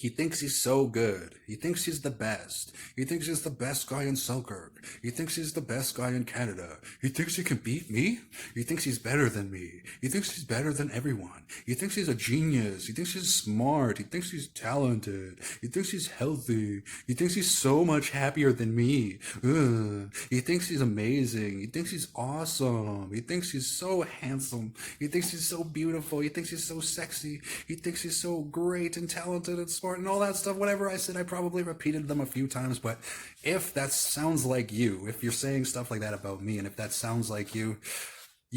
he thinks he's so good. He thinks he's the best. He thinks he's the best guy in Selkirk. He thinks he's the best guy in Canada. He thinks he can beat me. He thinks he's better than me. He thinks he's better than everyone. He thinks he's a genius. He thinks he's smart. He thinks he's talented. He thinks he's healthy. He thinks he's so much happier than me. Ugh. He thinks he's amazing. He thinks he's awesome. He thinks he's so handsome. He thinks he's so beautiful. He thinks he's so sexy. He thinks he's so great and talented and smart and all that stuff. Whatever I said, I probably repeated them a few times, but if that sounds like you, if you're saying stuff like that about me, and if that sounds like you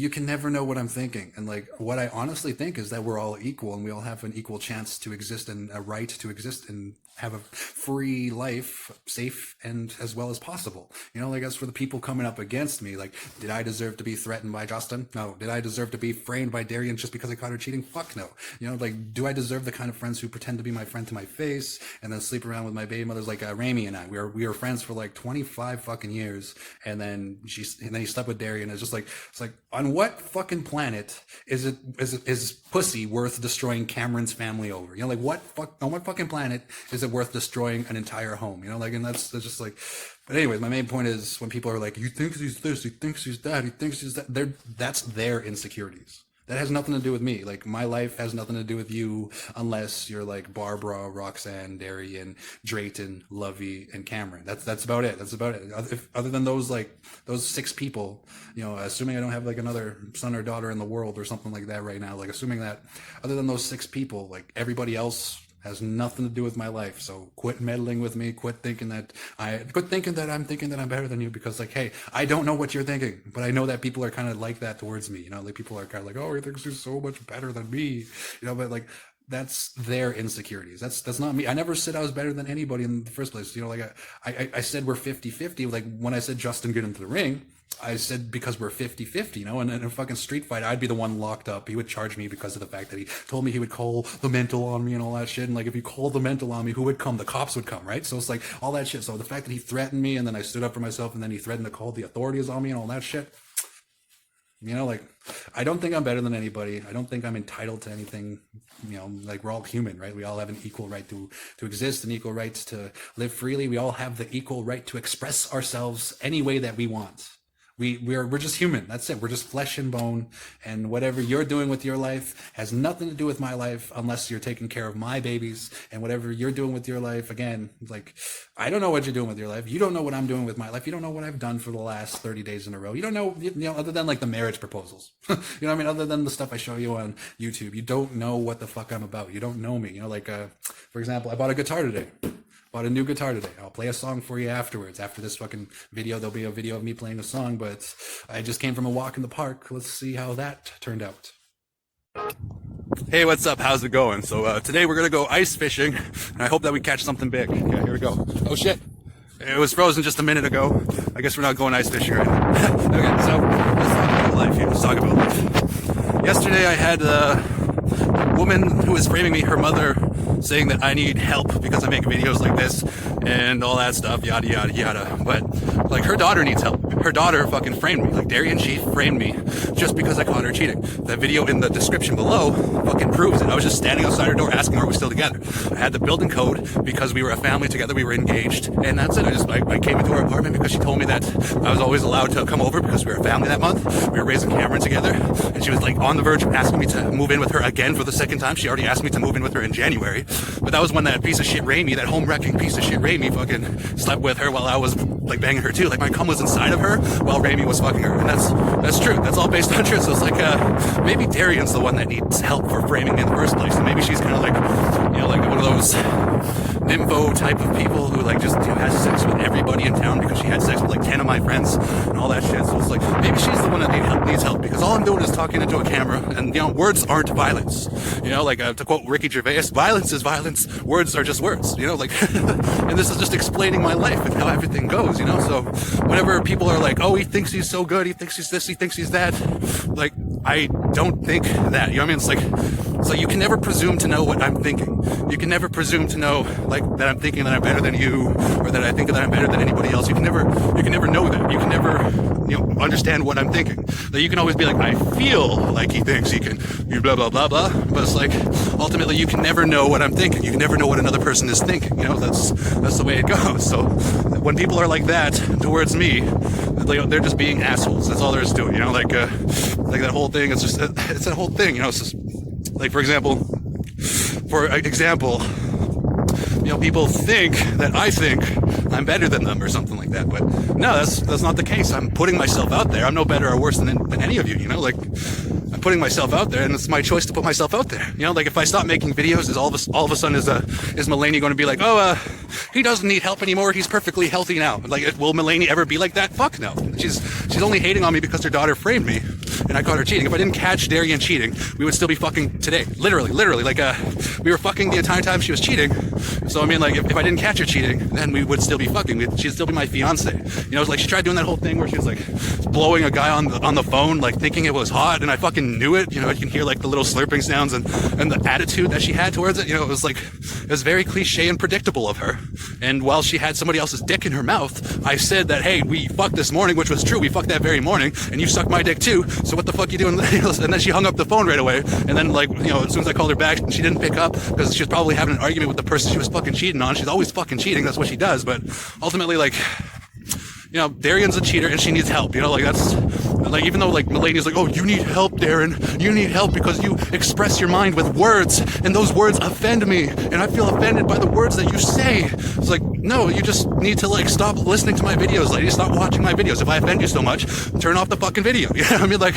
can never know what I'm thinking. And like, what I honestly think is that we're all equal and we all have an equal chance to exist and a right to exist and have a free life, safe and as well as possible. You know, like as for the people coming up against me, like, did I deserve to be threatened by Justin? No. Did I deserve to be framed by Darian just because I caught her cheating? Fuck no. You know, like, do I deserve the kind of friends who pretend to be my friend to my face and then sleep around with my baby mothers? Like Rami and I, we were friends for like 25 fucking years, and then he slept with Darian. It's like on what fucking planet is pussy worth destroying Cameron's family over? You know, like on what fucking planet is it worth destroying an entire home? You know, like, and that's just like, but anyways, my main point is when people are like, you think he's this, he thinks he's that, he thinks he's that, that's their insecurities. That has nothing to do with me. Like, my life has nothing to do with you unless you're like Barbara, Roxanne, Darian, Drayton, Lovey, and Cameron. That's about it. That's about it. Other than those 6 people, you know, assuming I don't have like another son or daughter in the world or something like that right now, like assuming that other than those 6 people, like everybody else has nothing to do with my life. So quit meddling with me. Quit thinking that I'm thinking that I'm better than you, because like, hey, I don't know what you're thinking, but I know that people are kind of like that towards me. You know, like people are kind of like, oh, he thinks he's so much better than me. You know, but like, that's their insecurities. That's not me. I never said I was better than anybody in the first place. You know, like I said we're 50-50. Like when I said Justin get into the ring, I said because we're 50-50, you know, and in a fucking street fight, I'd be the one locked up. He would charge me because of the fact that he told me he would call the mental on me and all that shit. And like, if he called the mental on me, who would come? The cops would come, right? So it's like all that shit. So the fact that he threatened me and then I stood up for myself and then he threatened to call the authorities on me and all that shit. You know, like, I don't think I'm better than anybody. I don't think I'm entitled to anything. You know, like, we're all human, right? We all have an equal right to exist, an equal right to live freely. We all have the equal right to express ourselves any way that we want. We're just human. That's it. We're just flesh and bone. And whatever you're doing with your life has nothing to do with my life unless you're taking care of my babies. And whatever you're doing with your life, again, like, I don't know what you're doing with your life. You don't know what I'm doing with my life. You don't know what I've done for the last 30 days in a row. You don't know, you know, other than like the marriage proposals. You know what I mean? Other than the stuff I show you on YouTube, you don't know what the fuck I'm about. You don't know me. You know, like, for example, I bought a guitar today. Bought a new guitar today. I'll play a song for you afterwards. After this fucking video, there'll be a video of me playing a song, but I just came from a walk in the park. Let's see how that turned out. Hey, what's up? How's it going? So today we're gonna go ice fishing, and I hope that we catch something big. Okay, here we go. Oh shit. It was frozen just a minute ago. I guess we're not going ice fishing right now. Okay, so let's talk about life here. Let's talk about life. Yesterday I had a woman who was framing me, her mother, saying that I need help because I make videos like this and all that stuff, yada, yada, yada. But, like, her daughter needs help. Her daughter fucking framed me. Like, Darian, she framed me just because I caught her cheating. That video in the description below fucking proves it. I was just standing outside her door asking her are we still together. I had the building code because we were a family together, we were engaged, and that's it. I came into her apartment because she told me that I was always allowed to come over because we were a family that month. We were raising Cameron together, and she was like on the verge of asking me to move in with her again for the second time. She already asked me to move in with her in January, but that was when that piece of shit Rami, that home wrecking piece of shit Rami, fucking slept with her while I was like banging her too. Like my cum was inside of her while Rami was fucking her, and that's true. That's all based on truth. So it's like maybe Darian's the one that needs help for framing me in the first place, and maybe she's kind of like, you know, like one of those nympho type of people who like just, you know, has sex with everybody in town because she had sex with like 10 of my friends and all that shit. So it's like maybe she's the one that needs help because all I'm doing is talking into a camera, and you know, words aren't violence. You know, like to quote Ricky Gervais, violence is violence, words are just words. You know, like and this is just explaining my life and how everything goes. You know, so whenever people are like, oh, he thinks he's so good, he thinks he's this, he thinks he's that, like I don't think that. You know what I mean? It's like So you can never presume to know what I'm thinking. You can never presume to know, like, that I'm thinking that I'm better than you, or that I think that I'm better than anybody else. You can never know that. You can never, understand what I'm thinking. That you can always be like, I feel like he thinks he can, blah, blah, blah, blah. But it's like, ultimately, you can never know what I'm thinking. You can never know what another person is thinking. That's the way it goes. So when people are like that towards me, they're just being assholes. That's all there is to it. Like that whole thing. It's that whole thing. It's just like, for example, people think that I think I'm better than them or something like that. But no, that's not the case. I'm putting myself out there. I'm no better or worse than any of you. Like, I'm putting myself out there, and it's my choice to put myself out there. Like, if I stop making videos, is all of a sudden is Mulaney going to be like, oh, he doesn't need help anymore, he's perfectly healthy now? Like, will Mulaney ever be like that? Fuck no. She's only hating on me because her daughter framed me and I caught her cheating. If I didn't catch Darian cheating, we would still be fucking today. Literally. Like, we were fucking the entire time she was cheating. So, I mean, like, if I didn't catch her cheating, then we would still be fucking. She'd still be my fiance. It's like, she tried doing that whole thing where she was, like, blowing a guy on the phone, like, thinking it was hot, and I fucking knew it. I can hear, like, the little slurping sounds and the attitude that she had towards it. It was, like, it was very cliche and predictable of her. And while she had somebody else's dick in her mouth, I said that, hey, we fucked this morning, which was true. We fucked that very morning, and you sucked my dick too. So what the fuck you doing? And then she hung up the phone right away. And then, like, as soon as I called her back, she didn't pick up because she was probably having an argument with the person she was fucking cheating on. She's always fucking cheating. That's what she does. But ultimately, like, Darian's a cheater and she needs help. That's like, even though, like, Mulaney's like, oh, you need help, Darren. You need help because you express your mind with words, and those words offend me, and I feel offended by the words that you say. It's like, no, you just need to, like, stop listening to my videos, lady. Stop watching my videos. If I offend you so much, turn off the fucking video. I mean, like,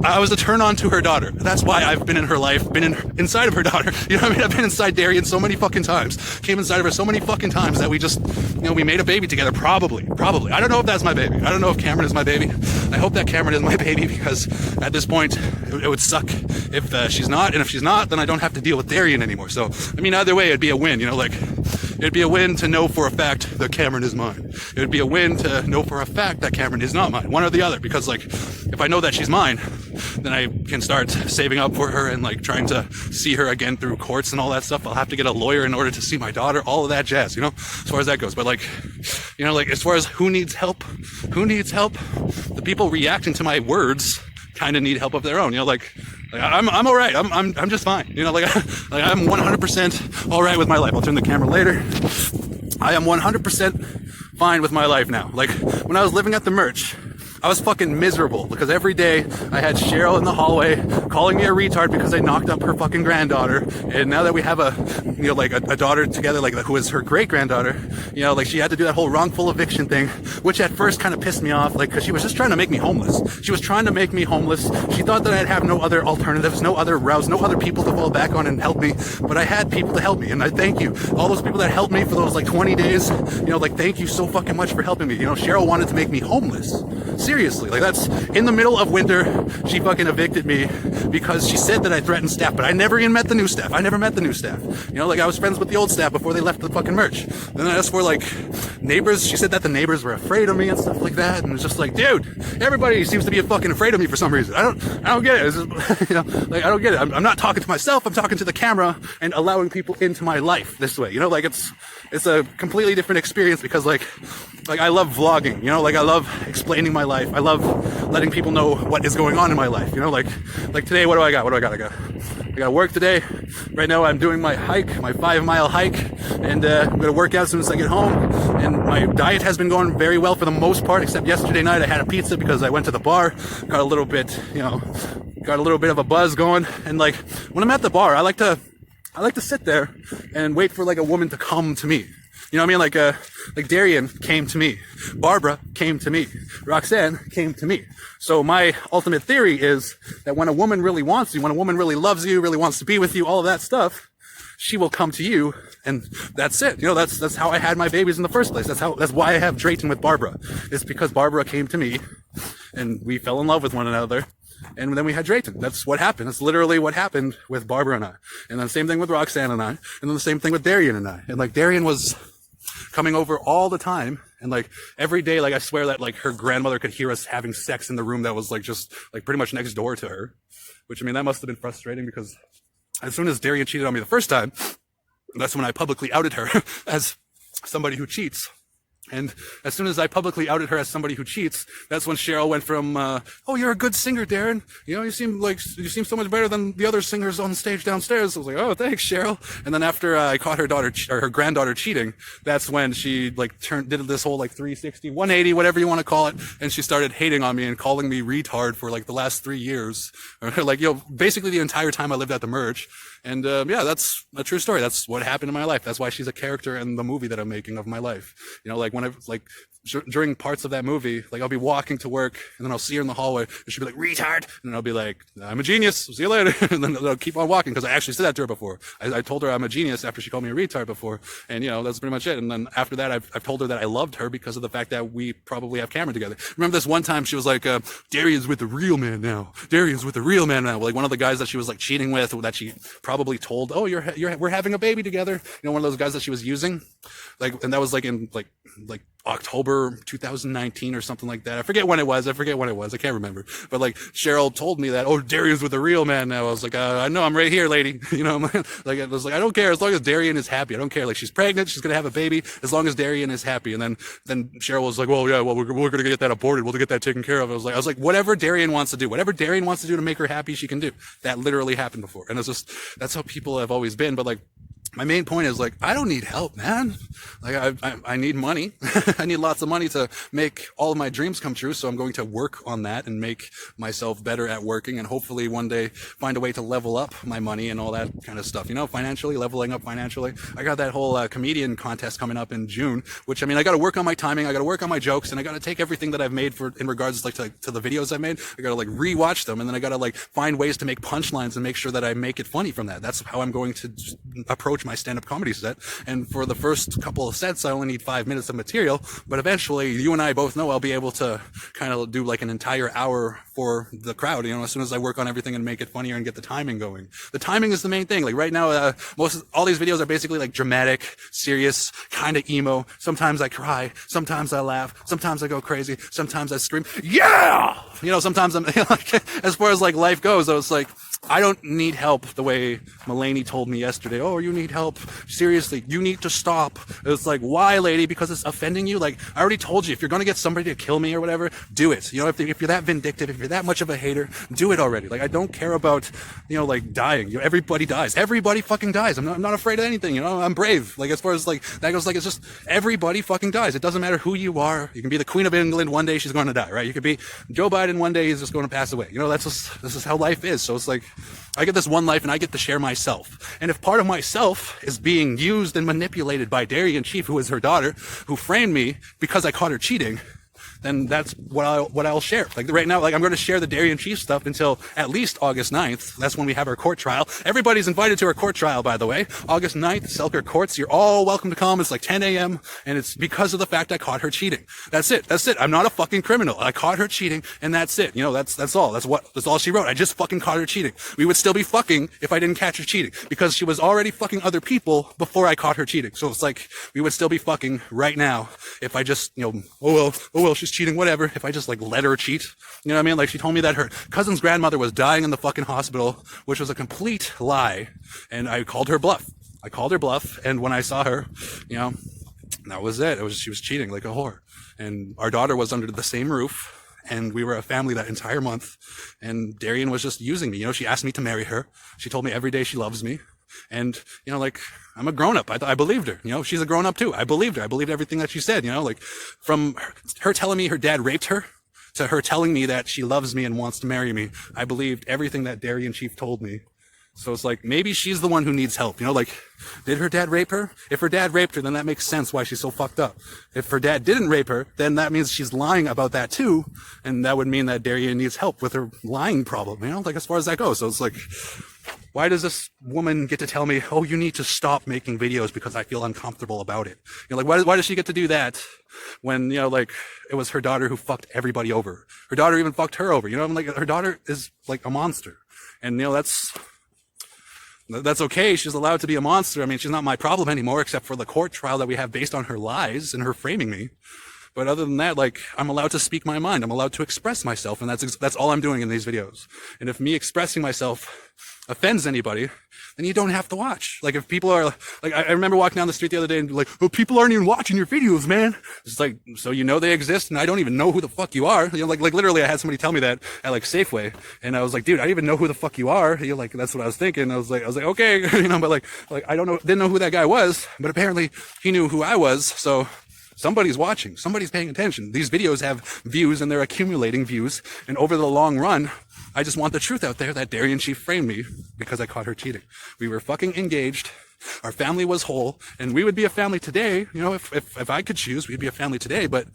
I was a turn on to her daughter. That's why I've been in her life, inside of her daughter. I mean, I've been inside Darian so many fucking times. Came inside of her so many fucking times that we just, we made a baby together. Probably. I don't know if that's my baby. I don't know if Cameron is my baby. I hope that Cameron is my baby, because at this point, it would suck if she's not. And if she's not, then I don't have to deal with Darian anymore. So, I mean, either way, it'd be a win. It'd be a win to know for a fact that Cameron is mine. It would be a win to know for a fact that Cameron is not mine. One or the other. Because, like, if I know that she's mine, then I can start saving up for her and, like, trying to see her again through courts and all that stuff. I'll have to get a lawyer in order to see my daughter, all of that jazz, as far as that goes. But, like, as far as who needs help, the people reacting to my words kind of need help of their own. I'm all right. I'm just fine. I'm 100% all right with my life. I'll turn the camera later. I am 100% fine with my life now. Like, when I was living at the merch, I was fucking miserable because every day I had Cheryl in the hallway calling me a retard because I knocked up her fucking granddaughter. And now that we have a daughter together, like, who is her great granddaughter, she had to do that whole wrongful eviction thing, which at first kind of pissed me off, like, cause she was just trying to make me homeless. She was trying to make me homeless. She thought that I'd have no other alternatives, no other routes, no other people to fall back on and help me. But I had people to help me, and I thank you. All those people that helped me for those, like, 20 days, thank you so fucking much for helping me. Cheryl wanted to make me homeless. Seriously, like, that's in the middle of winter. She fucking evicted me because she said that I threatened staff, but I never even met the new staff. I was friends with the old staff before they left the fucking merch. Then as for, like, neighbors, she said that the neighbors were afraid of me and stuff like that, and it's just like, dude, everybody seems to be fucking afraid of me for some reason. I don't get it. It's just, I don't get it. I'm not talking to myself. I'm talking to the camera and allowing people into my life this way. It's a completely different experience because, like I love vlogging. I love explaining my life. I love letting people know what is going on in my life. Like today, what do I got? I got work today. Right now I'm doing my hike, my 5-mile hike, and I'm gonna work out as soon as I get home. And my diet has been going very well for the most part, except yesterday night I had a pizza because I went to the bar, got a little bit of a buzz going. And, like, when I'm at the bar, I like to sit there and wait for, like, a woman to come to me. You know what I mean? Like Darian came to me. Barbara came to me. Roxanne came to me. So my ultimate theory is that when a woman really wants you, when a woman really loves you, really wants to be with you, all of that stuff, she will come to you, and that's it. That's how I had my babies in the first place. That's why I have Drayton with Barbara. It's because Barbara came to me, and we fell in love with one another. And then we had Drayton. That's what happened. That's literally what happened with Barbara and I. And then the same thing with Roxanne and I. And then the same thing with Darian and I. And, like, Darian was coming over all the time. And, like, every day, like, I swear that, like, her grandmother could hear us having sex in the room that was, like, just, like, pretty much next door to her. Which, I mean, that must have been frustrating because as soon as Darian cheated on me the first time, that's when I publicly outed her as somebody who cheats. And as soon as I publicly outed her as somebody who cheats, that's when Cheryl went from, oh, you're a good singer, Darren. You know, you seem so much better than the other singers on stage downstairs. I was like, oh, thanks, Cheryl. And then after I caught her granddaughter cheating, that's when she did this whole 360, 180, whatever you want to call it. And she started hating on me and calling me retard for the last 3 years. Basically the entire time I lived at the Merge. And yeah, that's a true story. That's what happened in my life. That's why she's a character in the movie that I'm making of my life. You know, during parts of that movie, I'll be walking to work and then I'll see her in the hallway and she'll be like, retard. And I'll be like, I'm a genius. See you later. And then I'll keep on walking because I actually said that to her before. I told her I'm a genius after she called me a retard before. And that's pretty much it. And then after that, I've told her that I loved her because of the fact that we probably have camera together. Remember this one time she was like, Darian's with the real man now. Darian's with the real man now. One of the guys that she was cheating with, that she probably told, oh, we're having a baby together. One of those guys that she was using. And that was in October 2019 or something like that. I forget when it was. I can't remember. But Cheryl told me that, oh, Darian's with a real man now. I was like, I know, I'm right here, lady. I was like, I don't care as long as Darian is happy. I don't care. She's pregnant. She's going to have a baby as long as Darian is happy. And then Cheryl was like, well, yeah, well, we're going to get that aborted. We'll get that taken care of. I was like, whatever Darian wants to do, whatever Darian wants to do to make her happy, she can do. That literally happened before. And that's how people have always been. But my main point is I don't need help, man. I need money. I need lots of money to make all of my dreams come true. So I'm going to work on that and make myself better at working and hopefully one day find a way to level up my money and all that kind of stuff. Financially, leveling up financially. I got that whole comedian contest coming up in June, which I got to work on my timing. I got to work on my jokes and I got to take everything that I've made in regards to the videos I made. I got to rewatch them and then I got to find ways to make punchlines and make sure that I make it funny from that. That's how I'm going to approach my stand-up comedy set. And for the first couple of sets, I only need 5 minutes of material, but eventually you and I both know I'll be able to kind of do an entire hour for the crowd, as soon as I work on everything and make it funnier and get the timing going. The timing is the main thing. Right now, all these videos are basically dramatic, serious, kind of emo. Sometimes I cry, sometimes I laugh, sometimes I go crazy, sometimes I scream, yeah! Sometimes I'm, as far as life goes, I was I don't need help the way Mulaney told me yesterday. Oh, you need help. Seriously, you need to stop. It's why, lady? Because it's offending you? I already told you, if you're going to get somebody to kill me or whatever, do it. If you're that vindictive, if you're that much of a hater, do it already. I don't care about, dying. Everybody dies. Everybody fucking dies. I'm not afraid of anything. I'm brave. As far as that goes, it's just everybody fucking dies. It doesn't matter who you are. You can be the Queen of England. One day she's going to die, right? You could be Joe Biden. One day he's just going to pass away. This is how life is. So it's I get this one life and I get to share myself. And if part of myself is being used and manipulated by Darian Chief, who is her daughter, who framed me because I caught her cheating, then that's what I'll share. Right now, I'm going to share the Darian Chief stuff until at least August 9th. That's when we have our court trial. Everybody's invited to our court trial, by the way. August 9th, Selkirk Courts. You're all welcome to come. It's 10 a.m. and it's because of the fact I caught her cheating. That's it. I'm not a fucking criminal. I caught her cheating and that's it. That's all. That's all she wrote. I just fucking caught her cheating. We would still be fucking if I didn't catch her cheating because she was already fucking other people before I caught her cheating. So it's we would still be fucking right now if I just, oh well, she's cheating, whatever. If I just let her cheat, you know what I mean? She told me that her cousin's grandmother was dying in the fucking hospital, which was a complete lie. And I called her bluff. And when I saw her, that was it. She was cheating like a whore. And our daughter was under the same roof. And we were a family that entire month. And Darian was just using me. She asked me to marry her. She told me every day she loves me. And, I'm a grown-up. I believed her. She's a grown-up too. I believed her. I believed everything that she said, from her telling me her dad raped her to her telling me that she loves me and wants to marry me. I believed everything that Darian Chief told me. So it's maybe she's the one who needs help. Did her dad rape her? If her dad raped her, then that makes sense why she's so fucked up. If her dad didn't rape her, then that means she's lying about that too. And that would mean that Darian needs help with her lying problem, as far as that goes. So it's why does this woman get to tell me, oh, you need to stop making videos because I feel uncomfortable about it? Why does she get to do that when, it was her daughter who fucked everybody over? Her daughter even fucked her over. Her daughter is a monster. And, that's okay. She's allowed to be a monster. She's not my problem anymore, except for the court trial that we have based on her lies and her framing me. But other than that, like, I'm allowed to speak my mind. I'm allowed to express myself, and that's all I'm doing in these videos. And if me expressing myself offends anybody, then you don't have to watch. Like, if people are, like, I remember walking down the street the other day and like, oh, people aren't even watching your videos, man. It's like, so you know they exist, and I don't even know who the fuck you are. You know, like literally I had somebody tell me that at like Safeway, and I was like, dude, I don't even know who the fuck you are. You're like, that's what I was thinking. I was like, okay, you know, but like I don't know, didn't know who that guy was, but apparently he knew who I was, so somebody's watching, somebody's paying attention. These videos have views, and they're accumulating views, and over the long run, I just want the truth out there that Darian, she framed me because I caught her cheating. We were fucking engaged. Our family was whole, and we would be a family today. You know, if I could choose, we'd be a family today. But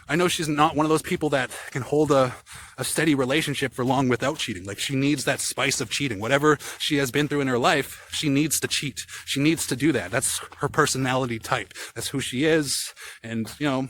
I know she's not one of those people that can hold a steady relationship for long without cheating. Like, she needs that spice of cheating. Whatever she has been through in her life, she needs to cheat. She needs to do that. That's her personality type. That's who she is. And, you know,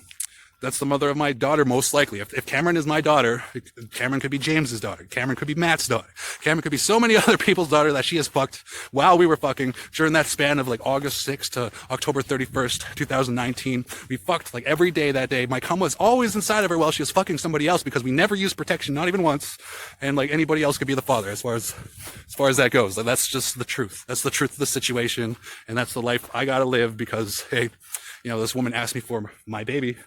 that's the mother of my daughter, most likely. If Cameron is my daughter, Cameron could be James's daughter. Cameron could be Matt's daughter. Cameron could be so many other people's daughter that she has fucked while we were fucking during that span of like August 6th to October 31st, 2019. We fucked like every day that day. My cum was always inside of her while she was fucking somebody else because we never used protection, not even once. And like anybody else could be the father as far as that goes. Like, that's just the truth. That's the truth of the situation. And that's the life I gotta live because, hey, you know, this woman asked me for my baby.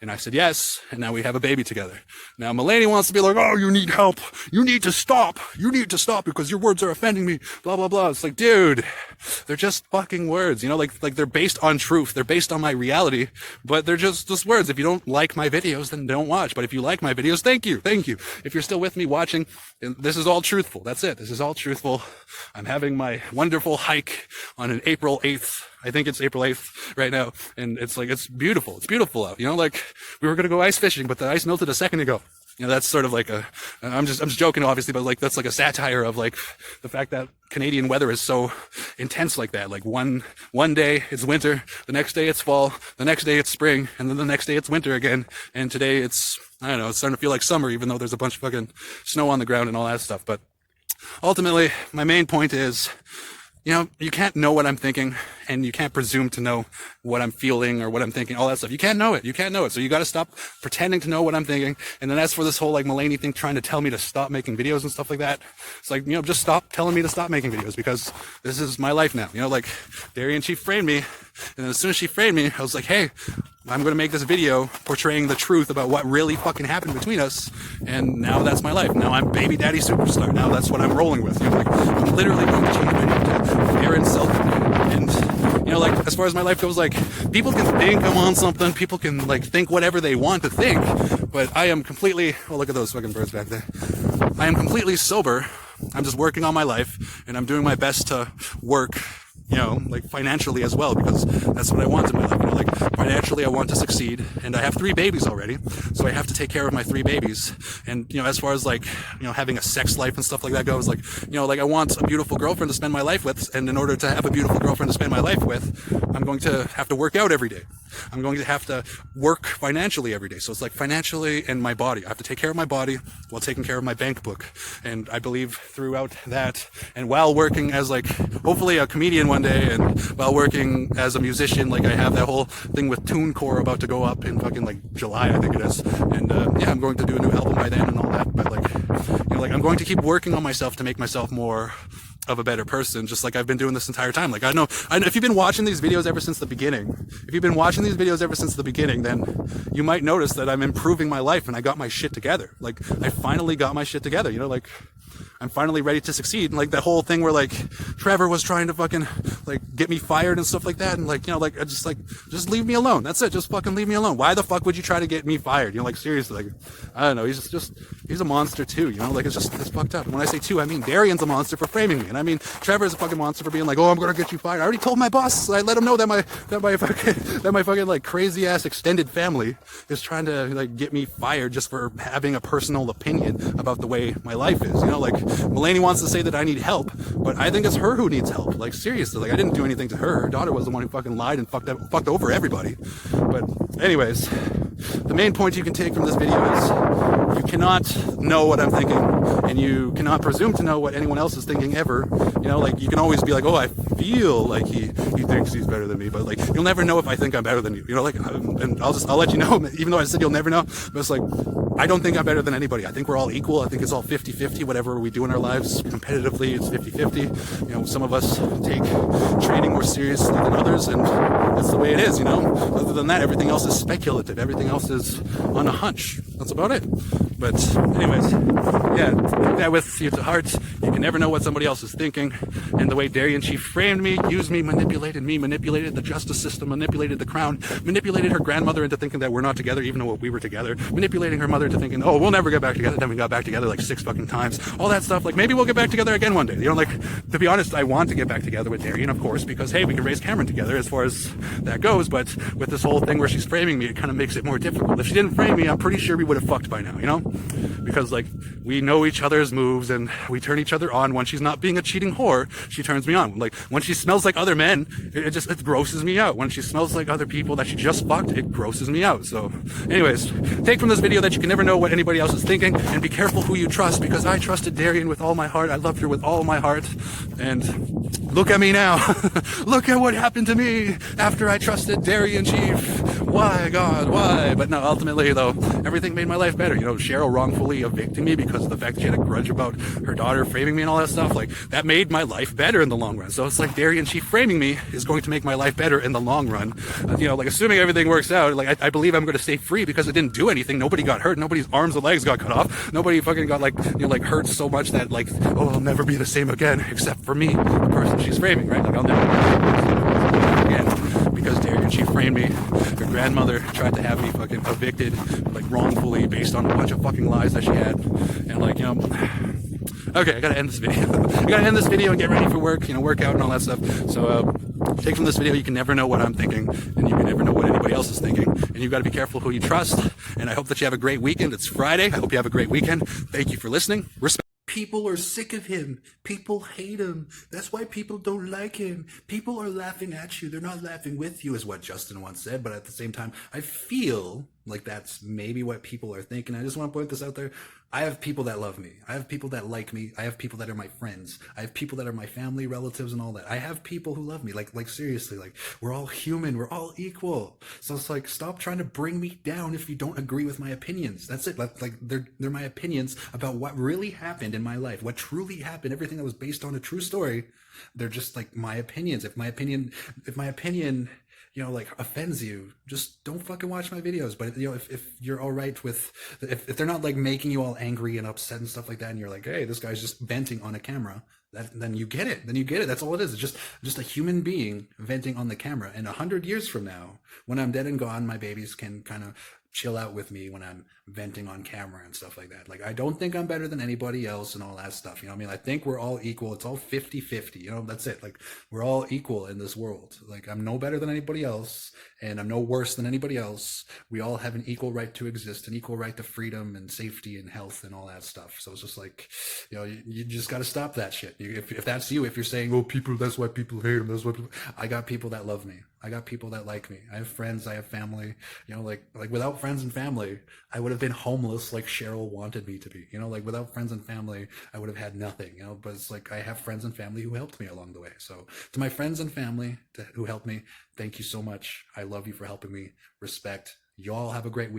And I said yes, and now we have a baby together. Now Mulaney wants to be like, oh, you need help. You need to stop. You need to stop because your words are offending me. Blah, blah, blah. It's like, dude, they're just fucking words. You know, like they're based on truth. They're based on my reality, but they're just words. If you don't like my videos, then don't watch. But if you like my videos, thank you. Thank you. If you're still with me watching, this is all truthful. That's it. This is all truthful. I'm having my wonderful hike on an April 8th. I think it's April 8th right now. And it's like, it's beautiful. It's beautiful out. You know, like we were going to go ice fishing, but the ice melted a second ago. You know, that's sort of like I'm just joking obviously, but like, that's like a satire of like the fact that Canadian weather is so intense like that. Like one day it's winter, the next day it's fall, the next day it's spring, and then the next day it's winter again. And today it's, I don't know, it's starting to feel like summer, even though there's a bunch of fucking snow on the ground and all that stuff. But ultimately, my main point is, you know, you can't know what I'm thinking, and you can't presume to know what I'm feeling or what I'm thinking, all that stuff. You can't know it. You can't know it. So you got to stop pretending to know what I'm thinking. And then as for this whole like Mulaney thing, trying to tell me to stop making videos and stuff like that, it's like, you know, just stop telling me to stop making videos because this is my life now. You know, like Darian, she framed me, and then as soon as she framed me, I was like, hey, I'm going to make this video portraying the truth about what really fucking happened between us. And now that's my life. Now I'm baby daddy superstar. Now that's what I'm rolling with. You know, like I'm literally going to change my name to Darren Selkirk. And, you know, like as far as my life goes, like people can think I'm on something. People can like think whatever they want to think. But I am completely, oh, look at those fucking birds back there. I am completely sober. I'm just working on my life and I'm doing my best to work, you know, like financially as well, because that's what I want in my life. You know, like financially I want to succeed, and I have 3 babies already, so I have to take care of my 3 babies. And, you know, as far as like, you know, having a sex life and stuff like that goes, like, you know, like I want a beautiful girlfriend to spend my life with, and in order to have a beautiful girlfriend to spend my life with, I'm going to have to work out every day. I'm going to have to work financially every day. So it's like financially and my body. I have to take care of my body while taking care of my bank book. And I believe throughout that, and while working as like, hopefully a comedian one day, and while working as a musician, like I have that whole thing with TuneCore about to go up in fucking like July, I think it is. And yeah, I'm going to do a new album by then and all that. But like, you know, like I'm going to keep working on myself to make myself more of a better person, just like I've been doing this entire time. Like I know if you've been watching these videos ever since the beginning, then you might notice that I'm improving my life and I got my shit together. Like I finally got my shit together, you know, like I'm finally ready to succeed. And like that whole thing where like Trevor was trying to fucking like get me fired and stuff like that, and like, you know, like I just like, just leave me alone. That's it. Just fucking leave me alone. Why the fuck would you try to get me fired? You know, like seriously, like I don't know. He's a monster too. You know, like it's fucked up. And when I say too, I mean Darian's a monster for framing me, and I mean Trevor's a fucking monster for being like, oh, I'm gonna get you fired. I already told my boss. I let him know that my fucking like crazy ass extended family is trying to like get me fired just for having a personal opinion about the way my life is. You know, like Mulaney wants to say that I need help, but I think it's her who needs help. Like seriously, like I didn't do anything to her. Her daughter was the one who fucking lied and fucked over everybody. But anyways, the main point you can take from this video is you cannot know what I'm thinking, and you cannot presume to know what anyone else is thinking ever. You know, like, you can always be like, oh, I feel like he thinks he's better than me, but like, you'll never know if I think I'm better than you. You know, like, and I'll let you know, even though I said you'll never know, but it's like, I don't think I'm better than anybody. I think we're all equal. I think it's all 50-50. Whatever we do in our lives competitively, it's 50-50. You know, some of us take training more seriously than others, and that's the way it is, you know? Other than that, everything else is speculative. Everything else is on a hunch. That's about it. But anyways, yeah, take that with you to heart. You can never know what somebody else is thinking. And the way Darian, she framed me, used me, manipulated the justice system, manipulated the crown, manipulated her grandmother into thinking that we're not together, even though we were together, manipulating her mother into thinking, oh, we'll never get back together. Then we got back together like 6 fucking times. All that stuff. Like, maybe we'll get back together again one day. You know, like, to be honest, I want to get back together with Darian, of course, because, hey, we can raise Cameron together as far as that goes. But with this whole thing where she's framing me, it kind of makes it more difficult. If she didn't frame me, I'm pretty sure we would have fucked by now, you know? Because, like, we know each other's moves and we turn each other on. When she's not being a cheating whore, she turns me on. Like, when she smells like other men, it grosses me out. When she smells like other people that she just fucked, it grosses me out. So anyways, take from this video that you can never know what anybody else is thinking, and be careful who you trust, because I trusted Darian with all my heart. I loved her with all my heart, and look at me now. Look at what happened to me after I trusted Darian, Chief. Why, God, why? But no, ultimately though, everything made my life better. You know, Cheryl wrongfully evicting me because of the fact that she had a grudge about her daughter framing me and all that stuff, like, that made my life better in the long run. So it's like Darian, Chief framing me is going to make my life better in the long run. You know, like, assuming everything works out, like, I believe I'm going to stay free because it didn't do anything. Nobody got hurt. Nobody's arms or legs got cut off. Nobody fucking got, like, you know, like, hurt so much that, like, oh, I'll never be the same again, except for me, the person she's framing, right? Like, I'll never be the same again because Darian, she framed me. Her grandmother tried to have me fucking evicted, like, wrongfully, based on a bunch of fucking lies that she had. And, like, you know, okay, I gotta end this video. I gotta end this video and get ready for work, you know, work out and all that stuff. So, take from this video, you can never know what I'm thinking, and you can never know what anybody else is thinking, and you've got to be careful who you trust. And I hope that you have a great weekend. It's Friday. I hope you have a great weekend. Thank you for listening. Respect. People are sick of him. People hate him. That's why people don't like him. People are laughing at you. They're not laughing with you, is what Justin once said. But at the same time, I feel like that's maybe what people are thinking. I just want to point this out there. I have people that love me. I have people that like me. I have people that are my friends. I have people that are my family, relatives, and all that. I have people who love me. Like seriously, like, we're all human. We're all equal. So it's like, stop trying to bring me down if you don't agree with my opinions. That's it. Like they're my opinions about what really happened in my life, what truly happened, everything that was based on a true story. They're just like my opinions. If my opinion, you know, like, offends you, just don't fucking watch my videos. But, you know, if you're all right with, if they're not, like, making you all angry and upset and stuff like that, and you're like, hey, this guy's just venting on a camera, then you get it. Then you get it. That's all it is. It's just a human being venting on the camera. And 100 years from now, when I'm dead and gone, my babies can kind of chill out with me when I'm venting on camera and stuff like that. Like, I don't think I'm better than anybody else and all that stuff. You know what I mean? I think we're all equal. It's all 50-50. You know, that's it. Like, we're all equal in this world. Like, I'm no better than anybody else, and I'm no worse than anybody else. We all have an equal right to exist, an equal right to freedom and safety and health and all that stuff. So it's just like, you know, you just got to stop that shit. If that's you, if you're saying, oh, people, that's why people hate them, that's why people, I got people that love me. I got people that like me. I have friends. I have family. You know, like without friends and family, I would have been homeless like Cheryl wanted me to be. You know, like, without friends and family, I would have had nothing. You know, but it's like, I have friends and family who helped me along the way. So to my friends and family who helped me, thank you so much. I love you for helping me. Respect. Y'all have a great week.